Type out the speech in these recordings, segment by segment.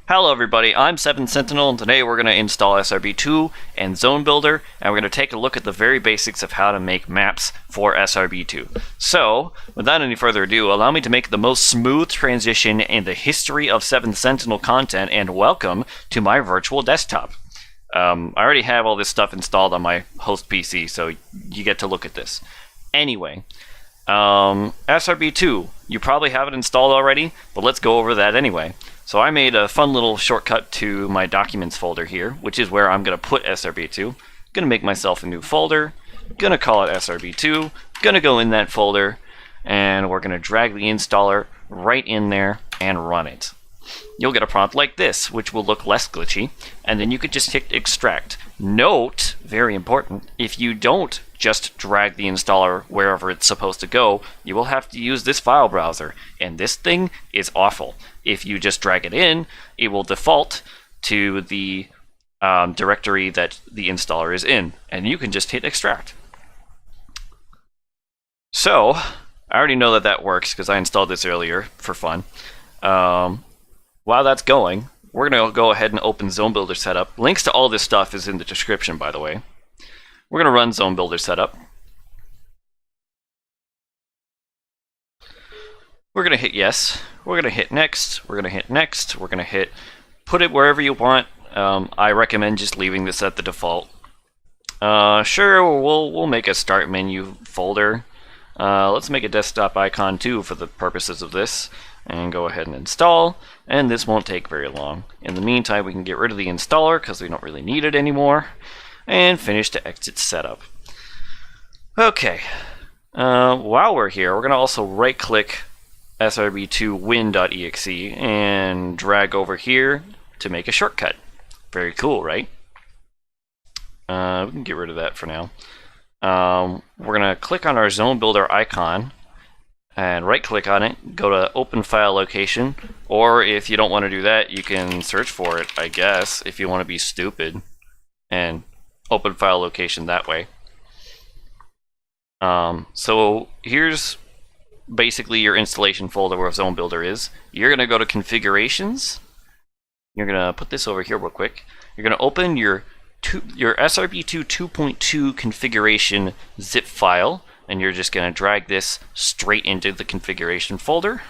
Hello everybody, I'm 7 Sentinel, and today we're going to install SRB2 and Zone Builder, and we're going to take a look at the very basics of how to make maps for SRB2. So, without any further ado, allow me to make the most smooth transition in the history of 7 Sentinel content, and welcome to my virtual desktop. I already have all this stuff installed on my host PC, so you get to look at this. Anyway, SRB2, you probably have it installed already, but let's go over that anyway. So I made a fun little shortcut to my documents folder here, which is where I'm going to put SRB2. I'm going to make myself a new folder, going to call it SRB2, going to go in that folder, and we're going to drag the installer right in there and run it. You'll get a prompt like this, which will look less glitchy, and then you could just hit extract. Note, very important, if you don't just drag the installer wherever it's supposed to go, you will have to use this file browser, and this thing is awful. If you just drag it in, it will default to the directory that the installer is in, and you can just hit extract. So, I already know that that works because I installed this earlier for fun. While that's going, we're going to go ahead and open Zone Builder Setup. Links to all this stuff is in the description, by the way. We're going to run Zone Builder Setup. We're going to hit yes. We're going to hit next. We're going to hit next. We're going to hit put it wherever you want. I recommend just leaving this at the default. Sure, we'll make a start menu folder. Let's make a desktop icon too for the purposes of this. And go ahead and install, and this won't take very long. In the meantime, we can get rid of the installer because we don't really need it anymore, and finish to exit setup. Okay, while we're here, we're going to also right-click SRB2 win.exe and drag over here to make a shortcut. Very cool, right? We can get rid of that for now. We're going to click on our Zone Builder icon, and right-click on it, go to Open File Location, or if you don't want to do that, you can search for it, I guess, if you want to be stupid, and Open File Location that way. So here's basically your installation folder where Zone Builder is. You're going to go to Configurations. You're going to put this over here real quick. You're going to open your SRB2 2.2 configuration zip file, and you're just going to drag this straight into the configuration folder,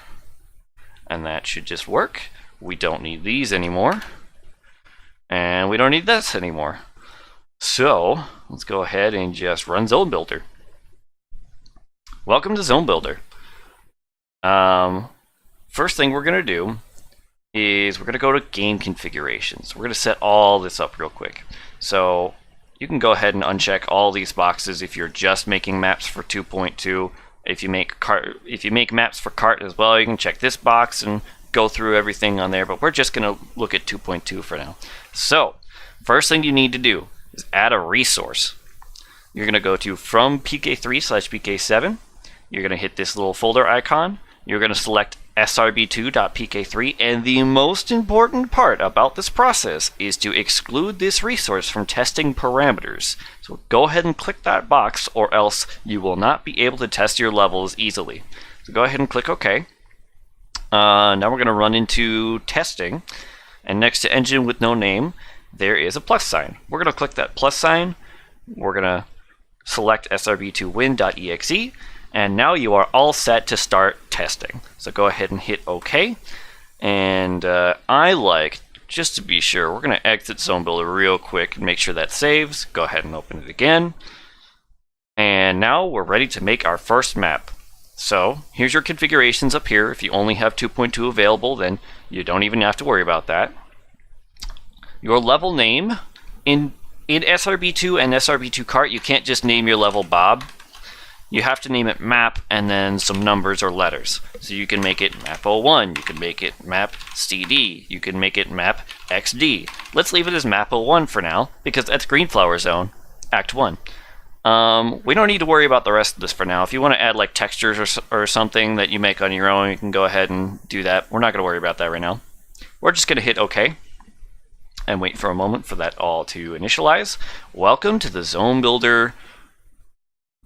and that should just work. We don't need these anymore, and we don't need this anymore. So let's go ahead and just run Zone Builder. Welcome to Zone Builder. First thing we're going to do is we're going to go to Game Configurations. We're going to set all this up real quick. So you can go ahead and uncheck all these boxes if you're just making maps for 2.2. If you make maps for cart as well, you can check this box and go through everything on there, but we're just going to look at 2.2 for now. So, first thing you need to do is add a resource. You're going to go to from pk3/pk7. You're going to hit this little folder icon. You're going to select SRB2.pk3, and the most important part about this process is to exclude this resource from testing parameters. So go ahead and click that box, or else you will not be able to test your levels easily. So go ahead and click OK. Now we're going to run into testing, and next to engine with no name, there is a plus sign. We're going to click that plus sign. We're going to select SRB2 win.exe. And now you are all set to start testing. So go ahead and hit OK. And just to be sure, we're going to exit Zone Builder real quick and make sure that saves. Go ahead and open it again. And now we're ready to make our first map. So here's your configurations up here. If you only have 2.2 available, then you don't even have to worry about that. Your level name. In SRB2 and SRB2 Cart, you can't just name your level Bob. You have to name it map and then some numbers or letters. So you can make it map 01, you can make it map CD, you can make it map XD. Let's leave it as map 01 for now, because that's Greenflower Zone, Act 1. We don't need to worry about the rest of this for now. If you want to add like textures or something that you make on your own, you can go ahead and do that. We're not going to worry about that right now. We're just going to hit OK and wait for a moment for that all to initialize. Welcome to the Zone Builder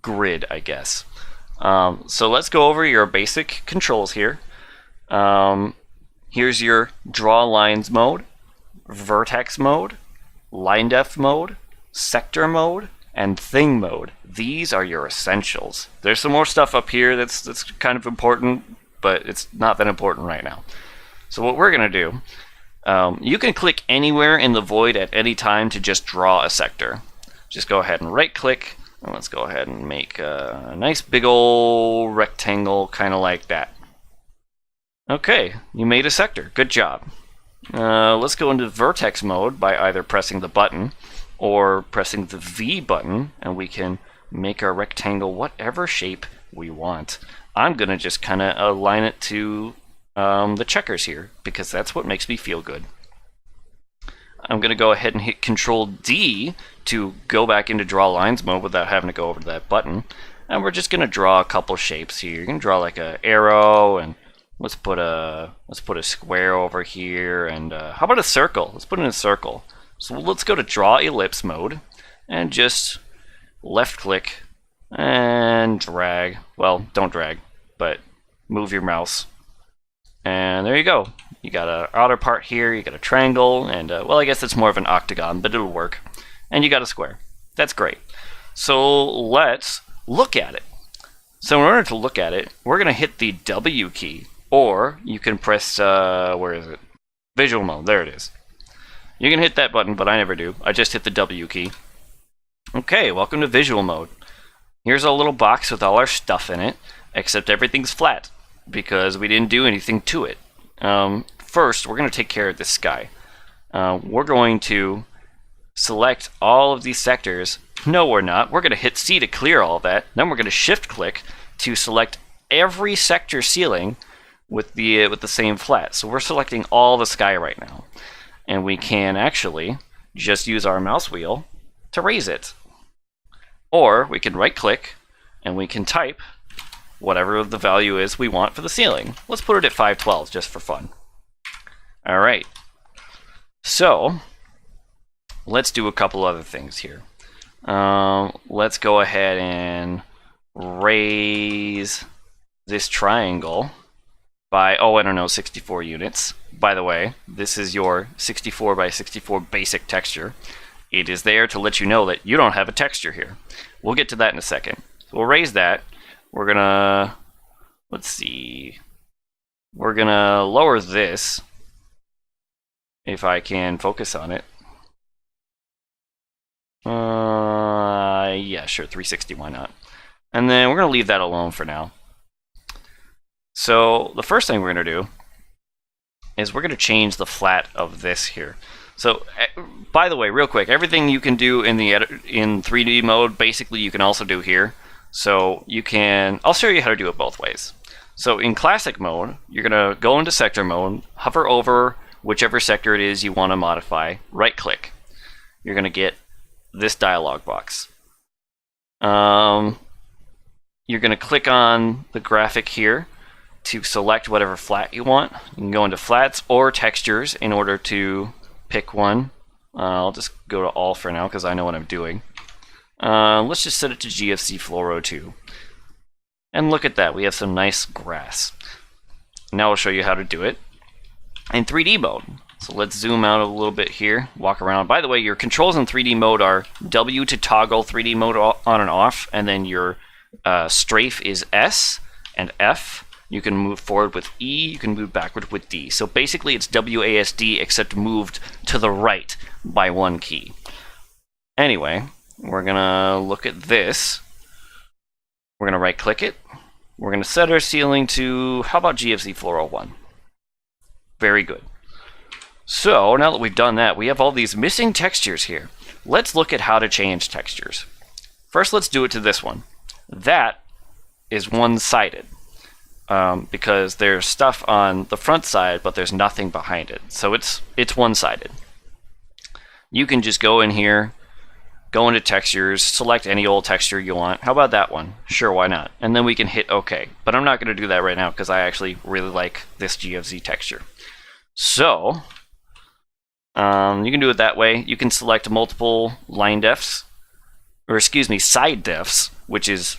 grid, I guess. So let's go over your basic controls here. here's your Draw Lines mode, Vertex mode, Linedefs mode, Sector mode, and Thing mode. These are your essentials. There's some more stuff up here that's kind of important, but it's not that important right now. So what we're going to do, you can click anywhere in the void at any time to just draw a sector. Just go ahead and right click, and let's go ahead and make a nice big old rectangle, kind of like that. Okay, you made a sector. Good job. Let's go into vertex mode by either pressing the button or pressing the V button, and we can make our rectangle whatever shape we want. I'm going to just kind of align it to the checkers here, because that's what makes me feel good. I'm going to go ahead and hit Control D to go back into Draw Lines mode without having to go over to that button. And we're just going to draw a couple shapes here. You can draw like an arrow, and let's put a square over here, and how about a circle? Let's put in a circle. So let's go to Draw Ellipse mode and just left click and drag. Well, don't drag, but move your mouse. And there you go. You got an outer part here, you got a triangle, and well, I guess it's more of an octagon, but it'll work. And you got a square. That's great. So let's look at it. So in order to look at it, we're going to hit the W key, or you can press, where is it? Visual mode, there it is. You can hit that button, but I never do. I just hit the W key. Okay, welcome to visual mode. Here's a little box with all our stuff in it, except everything's flat, because we didn't do anything to it. First, we're going to take care of this sky. We're going to select all of these sectors. No, we're not. We're going to hit C to clear all of that. Then we're going to shift click to select every sector ceiling with the same flat. So we're selecting all the sky right now. And we can actually just use our mouse wheel to raise it. Or we can right click and we can type whatever the value is we want for the ceiling. Let's put it at 512 just for fun. All right. So let's do a couple other things here. Let's go ahead and raise this triangle by, oh, I don't know, 64 units. By the way, this is your 64 by 64 basic texture. It is there to let you know that you don't have a texture here. We'll get to that in a second. So we'll raise that. We're gonna, let's see, we're gonna lower this, if I can focus on it. Yeah, sure, 360, why not? And then we're gonna leave that alone for now. So the first thing we're gonna do is we're gonna change the flat of this here. So, by the way, real quick, everything you can do in the in 3D mode, basically you can also do here. So you can, I'll show you how to do it both ways. So in classic mode, you're gonna go into sector mode, hover over whichever sector it is you want to modify, right click. You're gonna get this dialog box. You're gonna click on the graphic here to select whatever flat you want. You can go into flats or textures in order to pick one. I'll just go to all for now because I know what I'm doing. Let's just set it to GFC Fluoro 2. And look at that, we have some nice grass. Now I'll show you how to do it in 3D mode. So let's zoom out a little bit here, walk around. By the way, your controls in 3D mode are W to toggle 3D mode on and off, and then your strafe is S and F. You can move forward with E, you can move backward with D. So basically it's WASD except moved to the right by one key. Anyway, we're gonna look at this. We're gonna right click it. We're gonna set our ceiling to, how about GFC Fluoro 1? Very good. So now that we've done that, we have all these missing textures here. Let's look at how to change textures. First, let's do it to this one. That is one-sided because there's stuff on the front side, but there's nothing behind it. So it's one-sided. You can just go in here, go into textures, select any old texture you want. How about that one? Sure, why not? And then we can hit OK. But I'm not going to do that right now because I actually really like this GFZ texture. So you can do it that way. You can select multiple line defs, or excuse me, side defs, which is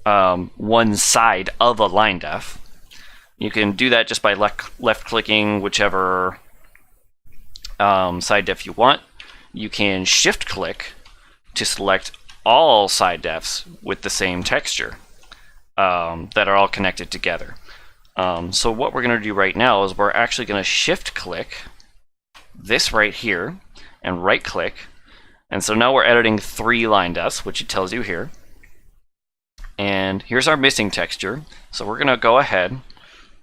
one side of a line def. You can do that just by left clicking whichever side def you want. You can shift click to select all side defs with the same texture that are all connected together. So what we're going to do right now is we're actually going to shift click this right here and right click. And so now we're editing 3 line defs, which it tells you here. And here's our missing texture. So we're going to go ahead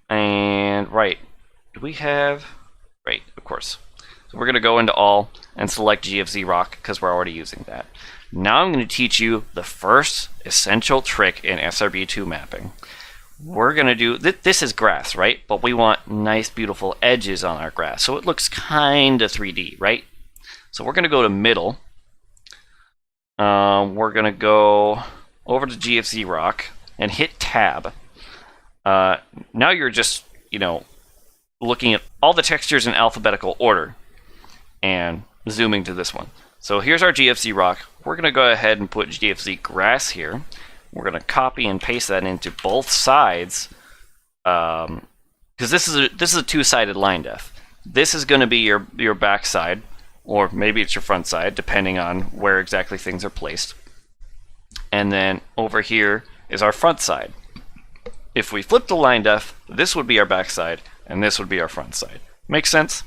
and do we have, of course. So we're going to go into all and select GFZ Rock because we're already using that. Now I'm going to teach you the first essential trick in SRB2 mapping. We're going to do, this is grass, right? But we want nice, beautiful edges on our grass. So it looks kind of 3D, right? So we're going to go to middle. We're going to go over to GFZ Rock and hit tab. Now you're just, looking at all the textures in alphabetical order and zooming to this one. So here's our GFZ Rock. We're going to go ahead and put GFZ Grass here. We're going to copy and paste that into both sides because this is a two-sided line def. This is going to be your back side, or maybe it's your front side, depending on where exactly things are placed. And then over here is our front side. If we flip the line def, this would be our back side, and this would be our front side. Make sense?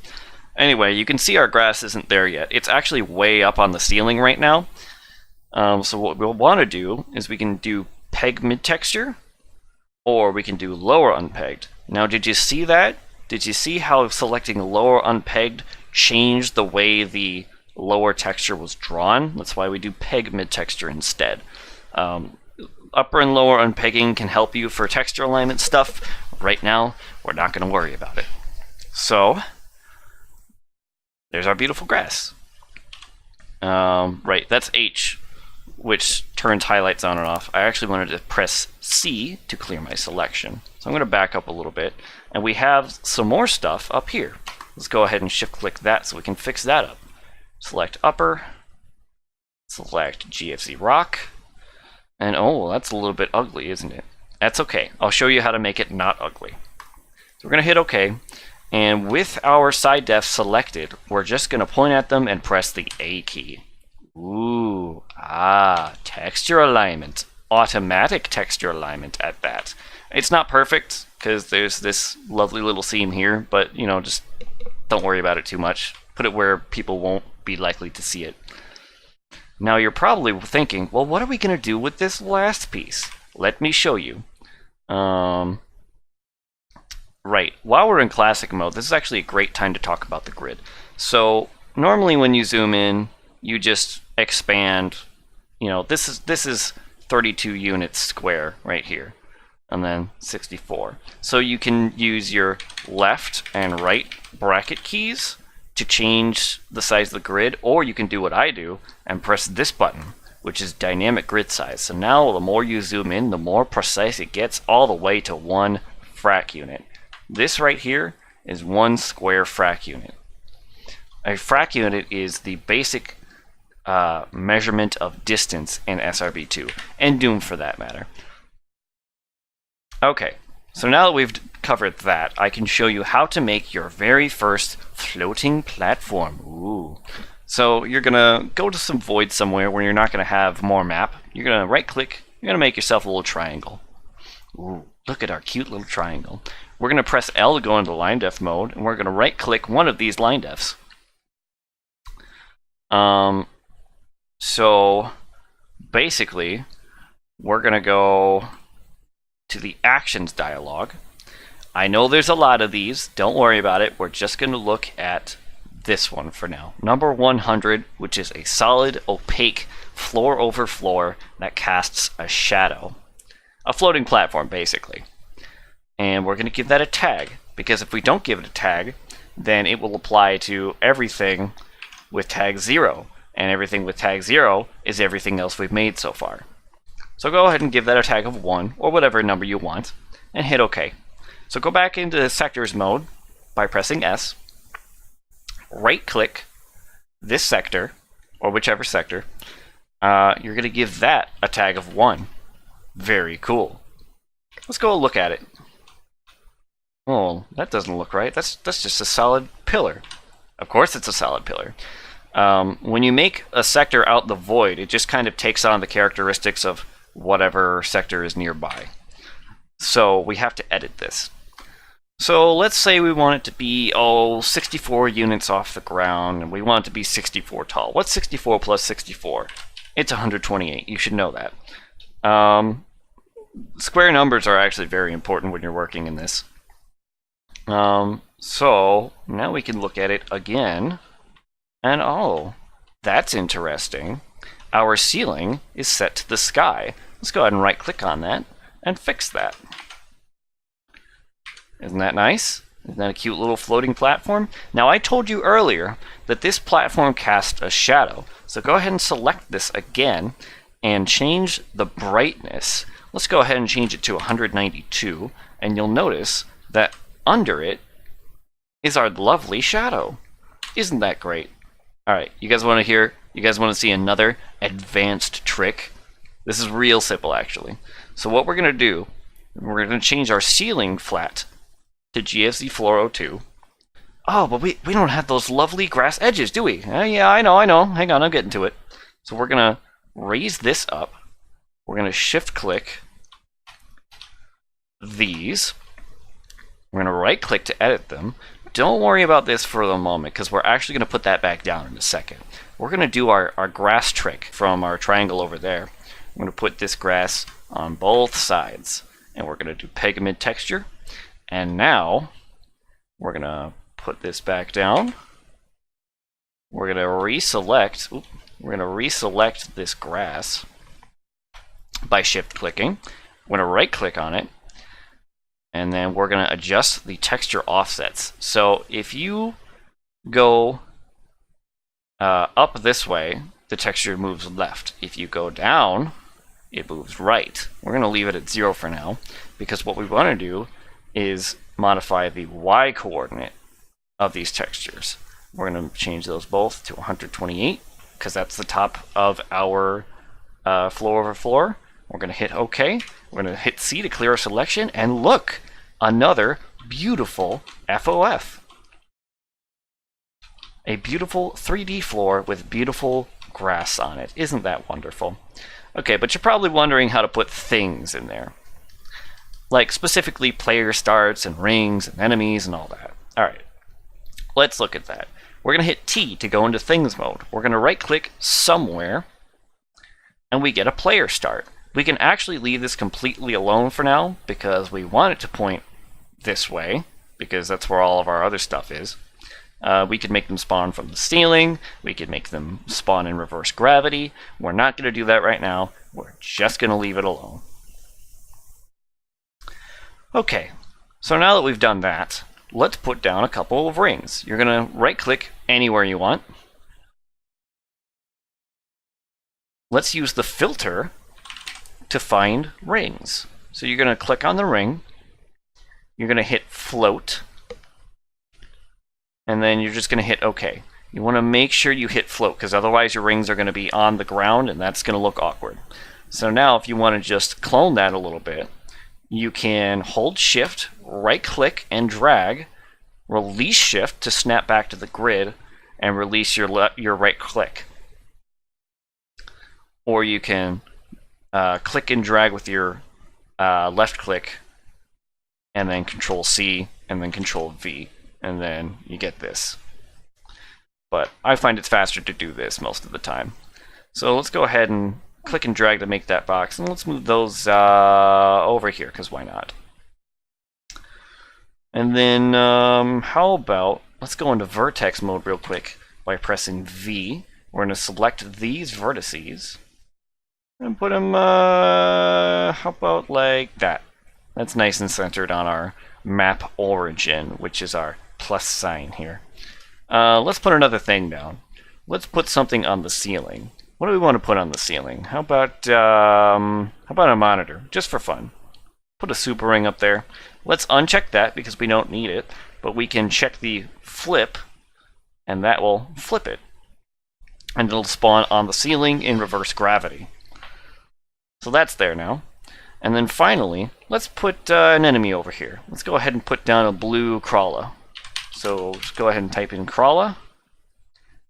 Anyway, you can see our grass isn't there yet. It's actually way up on the ceiling right now. So what we'll want to do is we can do peg mid texture, or we can do lower unpegged. Now, did you see that? Did you see how selecting lower unpegged changed the way the lower texture was drawn? That's why we do peg mid texture instead. Upper and lower unpegging can help you for texture alignment stuff. Right now, we're not going to worry about it. So there's our beautiful grass. That's H, which turns highlights on and off. I actually wanted to press C to clear my selection. So I'm going to back up a little bit. And we have some more stuff up here. Let's go ahead and shift click that so we can fix that up. Select upper, select GFZ Rock, and oh, that's a little bit ugly, isn't it? That's okay. I'll show you how to make it not ugly. So we're going to hit OK. And with our side def selected, we're just going to point at them and press the A key. Ooh, texture alignment. Automatic texture alignment at that. It's not perfect because there's this lovely little seam here, but just don't worry about it too much. Put it where people won't be likely to see it. Now you're probably thinking, well, what are we going to do with this last piece? Let me show you. While we're in classic mode, this is actually a great time to talk about the grid. So normally when you zoom in, you just expand, this is 32 units square right here, and then 64. So you can use your left and right bracket keys to change the size of the grid, or you can do what I do and press this button, which is dynamic grid size. So now the more you zoom in, the more precise it gets, all the way to 1 frac unit. This right here is 1 square frac unit. A frac unit is the basic measurement of distance in SRB2, and Doom for that matter. Okay, so now that we've covered that, I can show you how to make your very first floating platform. Ooh. So you're going to go to some void somewhere where you're not going to have more map. You're going to right click, you're going to make yourself a little triangle. Ooh, look at our cute little triangle. We're going to press L to go into Linedefs mode, and we're going to right click one of these line defs. So basically, we're going to go to the actions dialog. I know there's a lot of these. Don't worry about it. We're just going to look at this one for now. Number 100, which is a solid, opaque, floor over floor that casts a shadow. A floating platform, basically. And we're going to give that a tag, because if we don't give it a tag, then it will apply to everything with tag 0. And everything with tag 0 is everything else we've made so far. So go ahead and give that a tag of 1, or whatever number you want, and hit OK. So go back into sectors mode by pressing S. Right-click this sector, or whichever sector. You're going to give that a tag of 1. Very cool. Let's go look at it. Oh, that doesn't look right. That's just a solid pillar. Of course it's a solid pillar. When you make a sector out the void, it just kind of takes on the characteristics of whatever sector is nearby. So we have to edit this. So let's say we want it to be, 64 units off the ground, and we want it to be 64 tall. What's 64 plus 64? It's 128. You should know that. Square numbers are actually very important when you're working in this. So now we can look at it again, and oh, that's interesting. Our ceiling is set to the sky. Let's go ahead and right-click on that and fix that. Isn't that nice? Isn't that a cute little floating platform? Now, I told you earlier that this platform casts a shadow. So go ahead and select this again and change the brightness. Let's go ahead and change it to 192, and you'll notice that under it is our lovely shadow. Isn't that great? All right, you guys want to see another advanced trick? This is real simple, actually. So what we're going to do, we're going to change our ceiling flat to GFZ Floor 02. Oh, but we don't have those lovely grass edges, do we? Yeah, I know. Hang on, I'm getting to it. So we're going to raise this up. We're going to shift-click these. We're going to right-click to edit them. Don't worry about this for the moment, because we're actually going to put that back down in a second. We're going to do our grass trick from our triangle over there. I'm going to put this grass on both sides, and we're going to do pigment texture. And now we're going to put this back down. We're going to reselect. We're going to reselect this grass by shift-clicking. We're going to right-click on it, and then we're going to adjust the texture offsets. So if you go up this way, the texture moves left. If you go down, it moves right. We're going to leave it at 0 for now, because what we want to do is modify the Y coordinate of these textures. We're going to change those both to 128, because that's the top of our floor over floor. We're going to hit OK. We're going to hit C to clear our selection, and look, another beautiful FOF. A beautiful 3D floor with beautiful grass on it. Isn't that wonderful? Okay, but you're probably wondering how to put things in there. Like specifically player starts and rings and enemies and all that. Alright, let's look at that. We're going to hit T to go into things mode. We're going to right click somewhere and we get a player start. We can actually leave this completely alone for now because we want it to point this way because that's where all of our other stuff is. We could make them spawn from the ceiling. We could make them spawn in reverse gravity. We're not going to do that right now. We're just going to leave it alone. Okay, so now that we've done that, let's put down a couple of rings. You're going to right-click anywhere you want. Let's use the filter to find rings. So you're going to click on the ring. You're going to hit float. And then you're just going to hit OK. You want to make sure you hit float, because otherwise your rings are going to be on the ground, and that's going to look awkward. So now if you want to just clone that a little bit, you can hold Shift, right-click, and drag, release Shift to snap back to the grid, and release your right-click. Or you can click and drag with your left-click, and then Control-C, and then Control-V, and then you get this. But I find it's faster to do this most of the time. So let's go ahead and click and drag to make that box, and let's move those over here, because why not? And then, how about, let's go into Vertex Mode real quick by pressing V. We're going to select these vertices, and put them, how about like that? That's nice and centered on our map origin, which is our plus sign here. Let's put another thing down. Let's put something on the ceiling. What do we want to put on the ceiling? How about a monitor, just for fun? Put a super ring up there. Let's uncheck that because we don't need it, but we can check the flip, and that will flip it. And it'll spawn on the ceiling in reverse gravity. So that's there now. And then finally, let's put an enemy over here. Let's go ahead and put down a blue crawler. So just go ahead and type in crawler.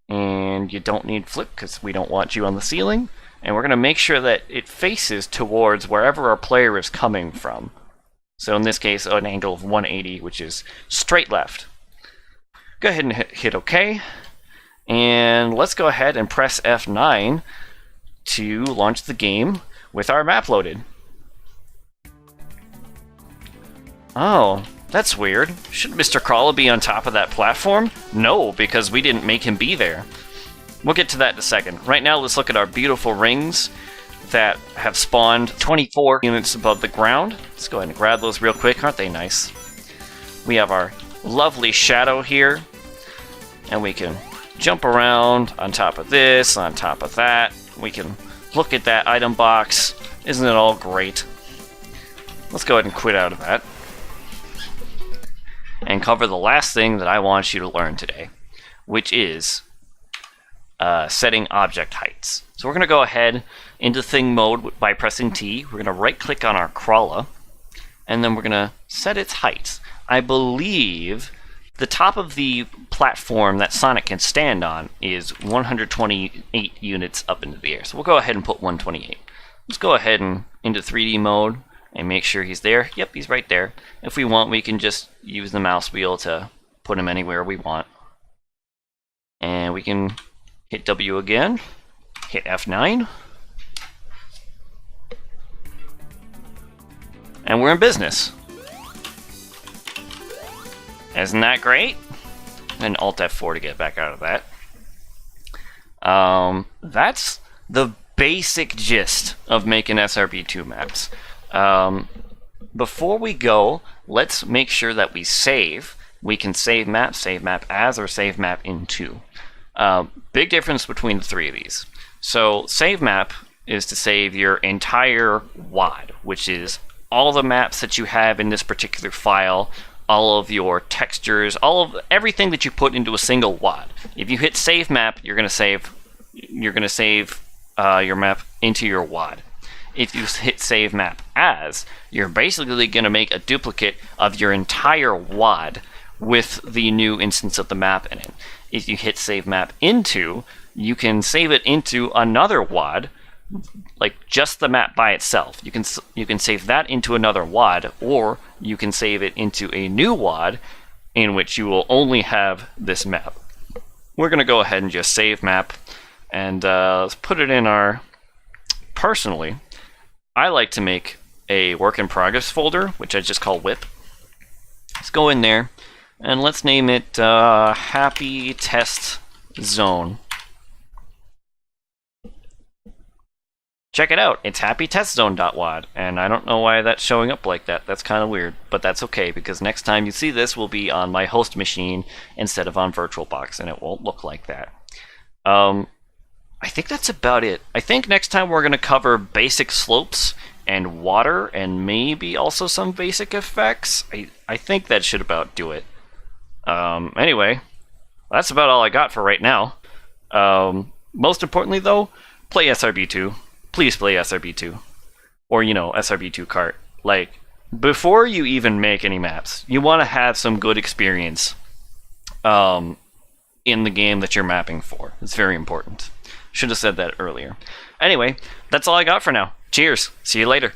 And you don't need flip because we don't want you on the ceiling. And we're going to make sure that it faces towards wherever our player is coming from. So in this case, an angle of 180, which is straight left. Go ahead and hit OK. And let's go ahead and press F9 to launch the game with our map loaded. Oh, that's weird. Should Mr. Crawler be on top of that platform? No, because we didn't make him be there. We'll get to that in a second. Right now, let's look at our beautiful rings that have spawned 24 units above the ground. Let's go ahead and grab those real quick. Aren't they nice? We have our lovely shadow here, and we can jump around on top of this, on top of that. We can look at that item box. Isn't it all great? Let's go ahead and quit out of that and cover the last thing that I want you to learn today, which is setting object heights. So we're going to go ahead into thing mode by pressing T. We're going to right click on our crawler, and then we're going to set its height. I believe the top of the platform that Sonic can stand on is 128 units up into the air. So we'll go ahead and put 128. Let's go ahead and into 3D mode and make sure he's there. Yep, he's right there. If we want, we can just use the mouse wheel to put him anywhere we want. And we can hit W again, hit F9, and we're in business. Isn't that great? And Alt F4 to get back out of that. That's the basic gist of making SRB2 maps. Before we go, let's make sure that we save. We can save map as, or save map into. Big difference between the three of these. So save map is to save your entire WAD, which is all the maps that you have in this particular file, all of your textures, everything that you put into a single WAD. If you hit save map, you're going to save your map into your WAD. If you hit save map as, you're basically going to make a duplicate of your entire WAD with the new instance of the map in it. If you hit save map into, you can save it into another WAD, like just the map by itself. You can save that into another WAD, or you can save it into a new WAD in which you will only have this map. We're going to go ahead and just save map, and let's put it in our... Personally, I like to make a work in progress folder, which I just call WIP. Let's go in there, and let's name it Happy Test Zone. Check it out, it's happytestzone.wad, and I don't know why that's showing up like that. That's kind of weird, but that's okay, because next time you see this will be on my host machine instead of on VirtualBox, and it won't look like that. I think that's about it. I think next time we're going to cover basic slopes and water, and maybe also some basic effects. I think that should about do it. Anyway, that's about all I got for right now. Most importantly, though, play SRB2. Please play SRB2. Or, SRB2 Kart. Like, before you even make any maps, you want to have some good experience in the game that you're mapping for. It's very important. Should have said that earlier. Anyway, that's all I got for now. Cheers. See you later.